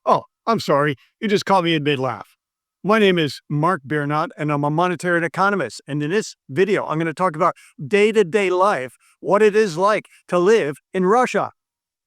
Oh, I'm sorry. You just caught me in mid-laugh. My name is Mark Biernot, and I'm a monetary economist. And in this video, I'm going to talk about day-to-day life, what it is like to live in Russia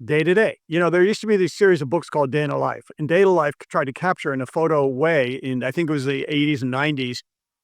day to day. There used to be this series of books called Day in a Life, and Day in a Life tried to capture in a photo way in, I think it was the 80s and 90s,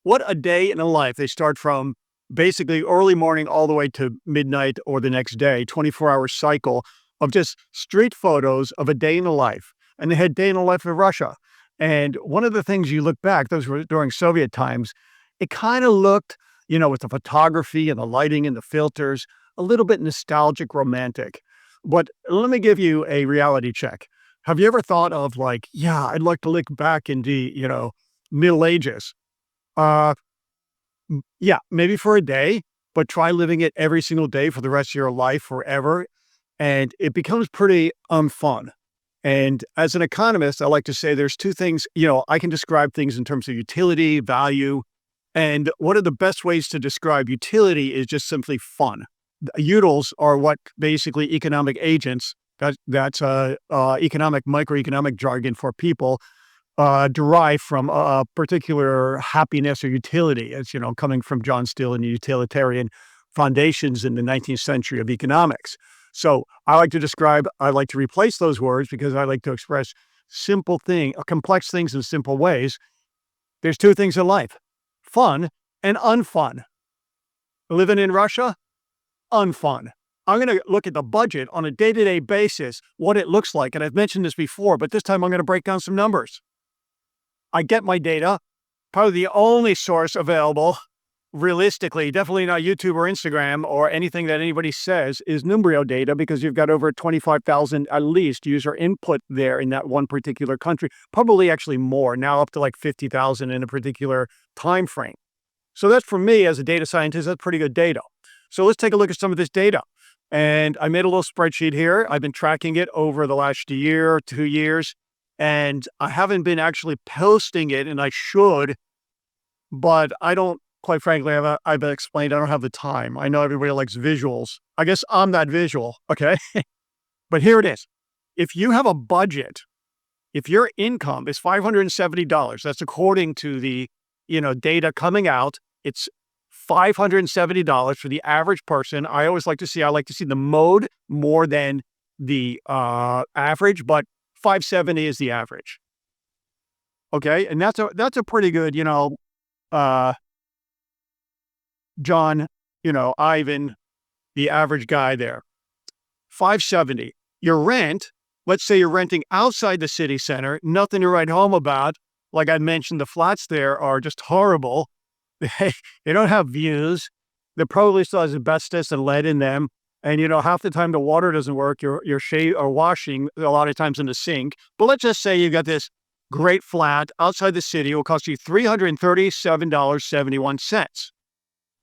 what a day in a life. They start from basically early morning all the way to midnight or the next day, 24-hour cycle of just street photos of a day in a life. And they had Day in the Life of Russia. And one of the things you look back, those were during Soviet times, it kind of looked, with the photography and the lighting and the filters, a little bit nostalgic, romantic. But let me give you a reality check. Have you ever thought of like, yeah, I'd like to look back in the, Middle Ages? Uh, yeah, maybe for a day, but try living it every single day for the rest of your life forever. And it becomes pretty unfun. And as an economist, I like to say there's two things, I can describe things in terms of utility, value. And one of the best ways to describe utility is just simply fun. Utils are what basically economic agents, that's economic, microeconomic jargon for people, derive from a particular happiness or utility, as coming from John Steele and the utilitarian foundations in the 19th century of economics. So I like to replace those words because I like to express complex things in simple ways. There's two things in life: fun and unfun. Living in Russia, unfun. I'm going to look at the budget on a day-to-day basis, what it looks like. And I've mentioned this before, but this time I'm going to break down some numbers. I get my data, probably the only source available, realistically, definitely not YouTube or Instagram or anything that anybody says, is Numbeo data, because you've got over 25,000 at least user input there in that one particular country, probably actually more, now up to like 50,000 in a particular time frame. So that's, for me as a data scientist, that's pretty good data. So let's take a look at some of this data. And I made a little spreadsheet here. I've been tracking it over the last year, 2 years, and I haven't been actually posting it, and I should, but I don't, quite frankly, I've explained, I don't have the time. I know everybody likes visuals. I guess I'm not visual, okay? But here it is. If you have a budget, if your income is $570, that's according to the, data coming out, it's $570 for the average person. I like to see the mode more than the average, but 570 is the average. Okay, and that's a pretty good, John, Ivan, the average guy there. 570. Your rent, let's say you're renting outside the city center, nothing to write home about. Like I mentioned, the flats there are just horrible. They don't have views. They probably still has asbestos and lead in them. And, half the time the water doesn't work. You're washing a lot of times in the sink. But let's just say you've got this great flat outside the city. It will cost you $337.71.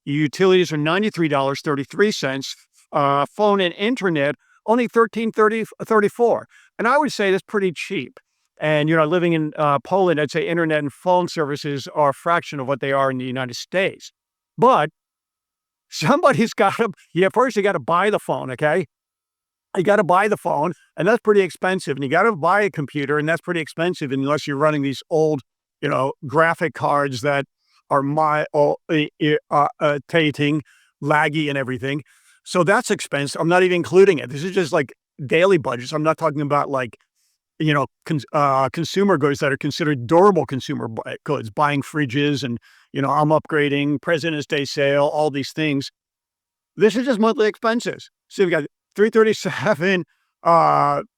Your utilities are $93.33. Phone and internet, only $13.34. And I would say that's pretty cheap. And, living in Poland, I'd say internet and phone services are a fraction of what they are in the United States. But somebody's got to, first you got to buy the phone, okay? You got to buy the phone, and that's pretty expensive. And you got to buy a computer, and that's pretty expensive unless you're running these old, graphic cards that are irritating, laggy and everything. So that's expensive. I'm not even including it. This is just like daily budgets. I'm not talking about like, consumer goods that are considered durable consumer goods, buying fridges and, I'm upgrading, President's Day sale, all these things. This is just monthly expenses. So we've got $337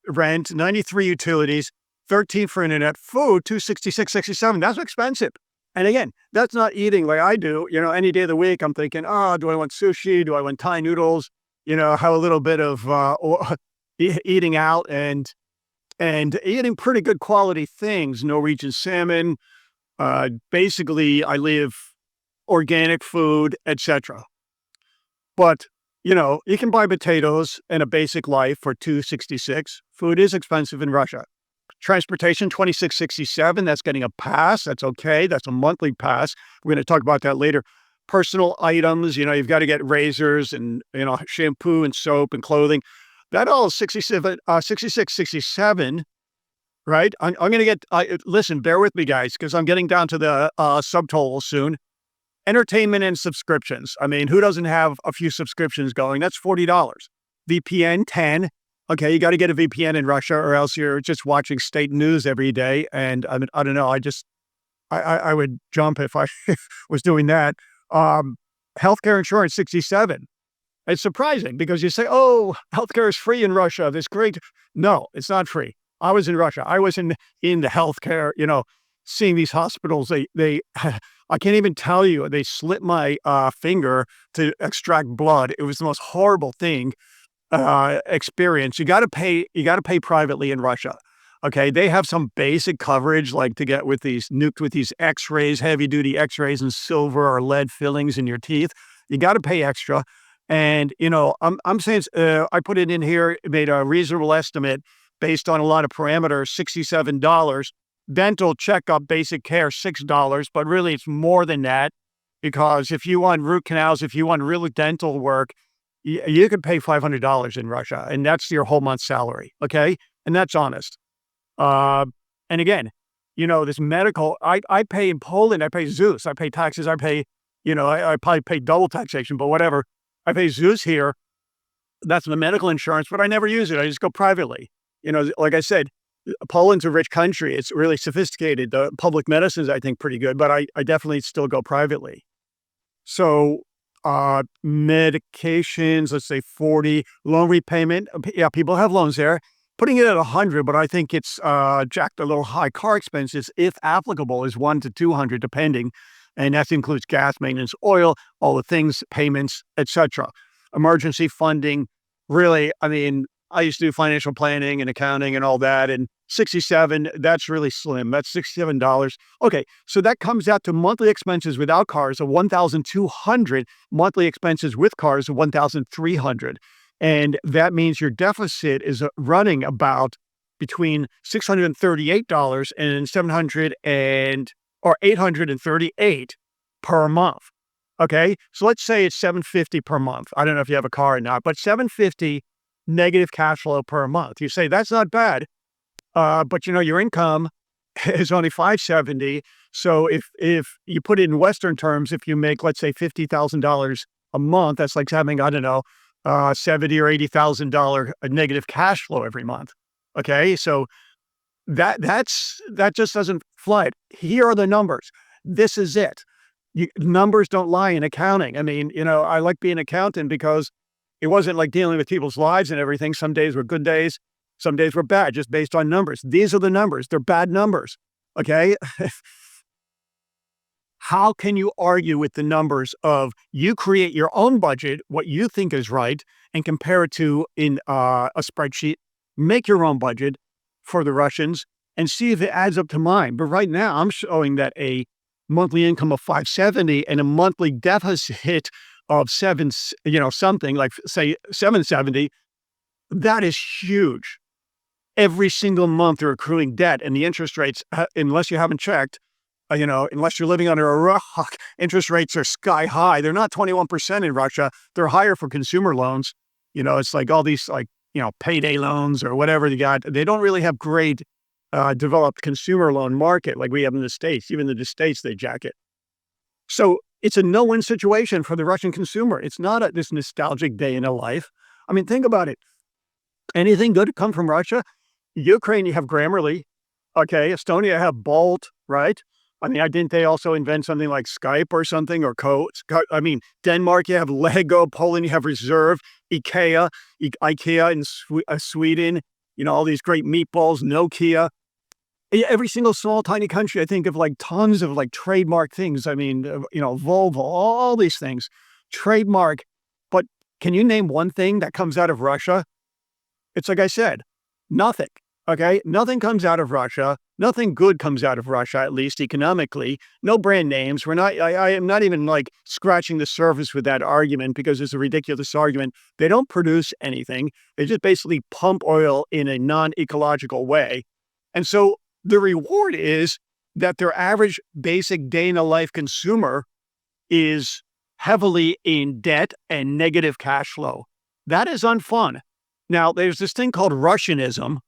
rent, 93 utilities, 13 for internet, food, $266.67. That's expensive. And again, that's not eating like I do. Any day of the week, I'm thinking, do I want sushi? Do I want Thai noodles? Have a little bit of eating out and eating pretty good quality things, Norwegian salmon. Basically, I live organic food, etc. But, you can buy potatoes and a basic life for $266. Food is expensive in Russia. Transportation, $26.67. That's getting a pass. That's okay. That's a monthly pass. We're going to talk about that later. Personal items, you've got to get razors and, shampoo and soap and clothing. that all is 67, 66, 67, right? I'm going to get, listen, bear with me, guys, because I'm getting down to the subtotal soon. Entertainment and subscriptions. I mean, who doesn't have a few subscriptions going? That's $40. VPN, 10. Okay, you got to get a VPN in Russia or else you're just watching state news every day. And I don't know, I would jump if I was doing that. Healthcare insurance, 67. It's surprising because you say, oh, healthcare is free in Russia. This great. No, it's not free. I was in Russia. I was in the healthcare, seeing these hospitals. They I can't even tell you, they slit my finger to extract blood. It was the most horrible thing, experience. You got to pay privately in Russia. Okay. They have some basic coverage, like to get with these x-rays, heavy duty x-rays and silver or lead fillings in your teeth. You got to pay extra. And, I'm saying, I put it in here, it made a reasonable estimate based on a lot of parameters, $67. Dental checkup, basic care, $6, but really it's more than that because if you want root canals, if you want real dental work, you could pay $500 in Russia, and that's your whole month's salary. Okay, and that's honest. Uh, and again, this medical, I pay in Poland, I pay Zeus, I pay taxes, I pay, I probably pay double taxation, but whatever. I pay Zeus here. That's the medical insurance, but I never use it. I just go privately. Like I said, Poland's a rich country. It's really sophisticated. The public medicine is, I think, pretty good, but I definitely still go privately. So, medications, let's say 40, loan repayment. Yeah, people have loans there. Putting it at 100, but I think it's jacked a little high. Car expenses, if applicable, is 1 to 200, depending. And that includes gas, maintenance, oil, all the things, payments, etc. Emergency funding, really, I mean, I used to do financial planning and accounting and all that, and 67, that's really slim. That's $67. Okay, so that comes out to monthly expenses without cars of 1,200, monthly expenses with cars of 1,300. And that means your deficit is running about between $638 and 700 or 838 per month. Okay, so let's say it's 750 per month. I don't know if you have a car or not, but 750 negative cash flow per month. You say that's not bad, but your income is only 570. So if you put it in Western terms, if you make, let's say, $50,000 a month, that's like having, I don't know, $70,000 or $80,000 negative cash flow every month. Okay, so that just doesn't fly. Here are the numbers. This is it. Numbers don't lie in accounting. I mean, I like being an accountant because it wasn't like dealing with people's lives and everything. Some days were good days. Some days were bad, just based on numbers. These are the numbers. They're bad numbers. Okay. How can you argue with the numbers of you create your own budget, what you think is right, and compare it to in a spreadsheet, make your own budget for the Russians and see if it adds up to mine. But right now I'm showing that a monthly income of 570 and a monthly deficit of something like say 770, that is huge. Every single month you're accruing debt, and the interest rates, unless you haven't checked, unless you're living under a rock, interest rates are sky high. They're not 21% in Russia. They're higher for consumer loans. It's like all these payday loans or whatever you got. They don't really have great developed consumer loan market like we have in the States. Even in the States, they jack it. So it's a no-win situation for the Russian consumer. It's not this nostalgic day in a life. I mean, think about it. Anything good come from Russia? Ukraine, you have Grammarly. Okay, Estonia have Bolt, right? I mean, didn't they also invent something like Skype or something or codes? I mean, Denmark, you have Lego. Poland, you have Reserve. IKEA in Sweden. All these great meatballs. Nokia. Every single small, tiny country, I think of like tons of like trademark things. I mean, Volvo, all these things, trademark. But can you name one thing that comes out of Russia? It's like I said, nothing. Okay, nothing comes out of Russia. Nothing good comes out of Russia, at least economically. No brand names. I am not even like scratching the surface with that argument because it's a ridiculous argument. They don't produce anything. They just basically pump oil in a non-ecological way. And so the reward is that their average basic day in a life consumer is heavily in debt and negative cash flow. That is unfun. Now, there's this thing called Russianism.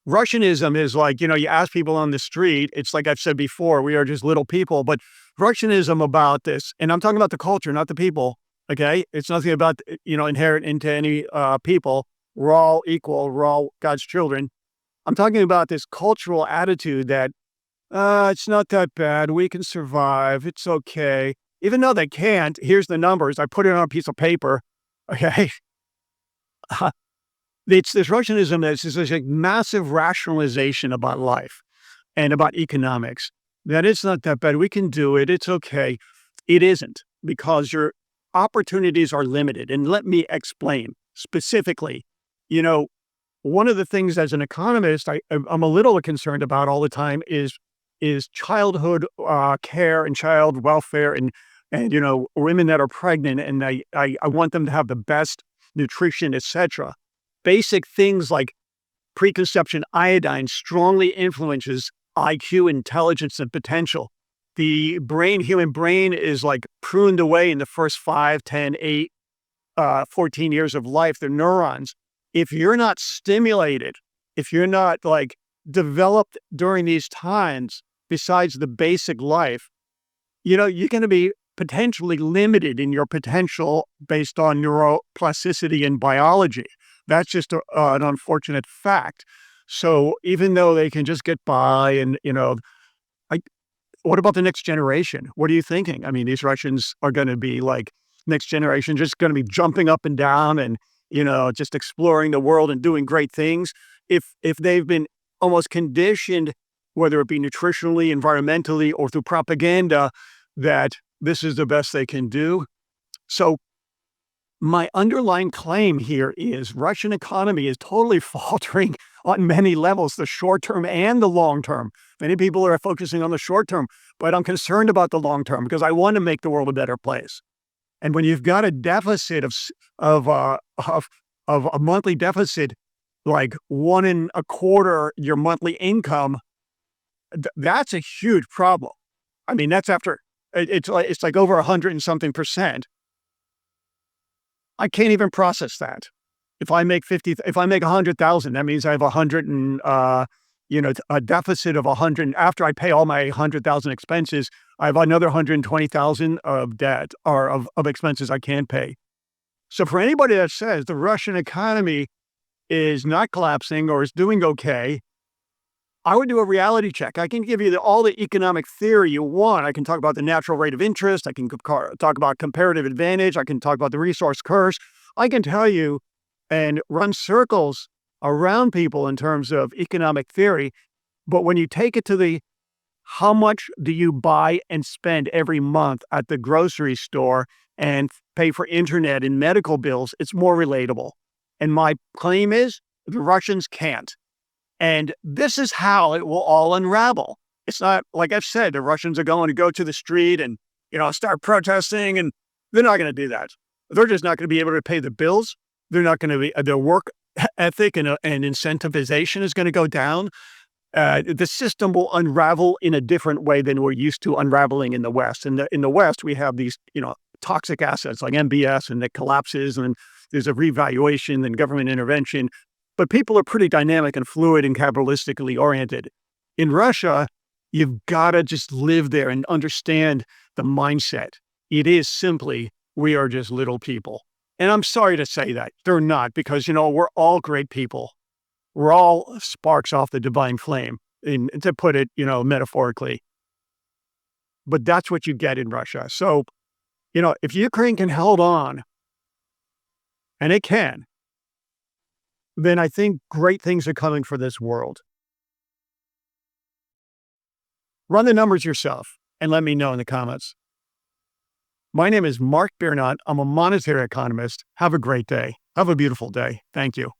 Russianism is like, you ask people on the street, it's like I've said before, we are just little people, but Russianism about this, and I'm talking about the culture, not the people, okay? It's nothing about, inherent into any people. We're all equal. We're all God's children. I'm talking about this cultural attitude that, it's not that bad. We can survive. It's okay. Even though they can't, here's the numbers. I put it on a piece of paper, okay? It's this Russianism that's this like massive rationalization about life and about economics, that it's not that bad. We can do it. It's okay. It isn't, because your opportunities are limited. And let me explain specifically. You know, one of the things as an economist, I'm a little concerned about all the time is childhood care and child welfare, and women that are pregnant, and I want them to have the best nutrition, etc. Basic things like preconception iodine strongly influences IQ, intelligence, and potential. The human brain is like pruned away in the first 5, 10, 8, 14 years of life. The neurons, if you're not stimulated, if you're not like developed during these times, besides the basic life, you're going to be potentially limited in your potential based on neuroplasticity and biology. That's just an unfortunate fact. So even though they can just get by and, what about the next generation? What are you thinking? I mean, these Russians are going to be like next generation, just going to be jumping up and down and, just exploring the world and doing great things. If they've been almost conditioned, whether it be nutritionally, environmentally, or through propaganda, that this is the best they can do. So my underlying claim here is Russian economy is totally faltering on many levels, the short term and the long term. Many people are focusing on the short term, but I'm concerned about the long term because I want to make the world a better place. And when you've got a deficit of a monthly deficit, like 1.25 your monthly income, that's a huge problem. I mean, that's after it's like over 100 and something percent. I can't even process that. If I make 100,000, that means I have 100 and, a deficit of 100. After I pay all my 100,000 expenses, I have another 120,000 of debt or of expenses I can't pay. So for anybody that says the Russian economy is not collapsing or is doing okay, I would do a reality check. I can give you all the economic theory you want. I can talk about the natural rate of interest. I can talk about comparative advantage. I can talk about the resource curse. I can tell you and run circles around people in terms of economic theory. But when you take it to how much do you buy and spend every month at the grocery store and pay for internet and medical bills, it's more relatable. And my claim is the Russians can't. And this is how it will all unravel. It's not, like I've said, the Russians are going to go to the street and, start protesting, and they're not going to do that. They're just not going to be able to pay the bills. They're not going to be, their work ethic and incentivization is going to go down. The system will unravel in a different way than we're used to unraveling in the West. In the West, we have these, toxic assets like MBS, and it collapses, and there's a revaluation and government intervention. But people are pretty dynamic and fluid and capitalistically oriented. In Russia, you've got to just live there and understand the mindset. It is simply, we are just little people. And I'm sorry to say that. They're not, because, we're all great people. We're all sparks off the divine flame, to put it, metaphorically. But that's what you get in Russia. So, if Ukraine can hold on, and it can, then I think great things are coming for this world. Run the numbers yourself and let me know in the comments. My name is Mark Biernat. I'm a monetary economist. Have a great day. Have a beautiful day. Thank you.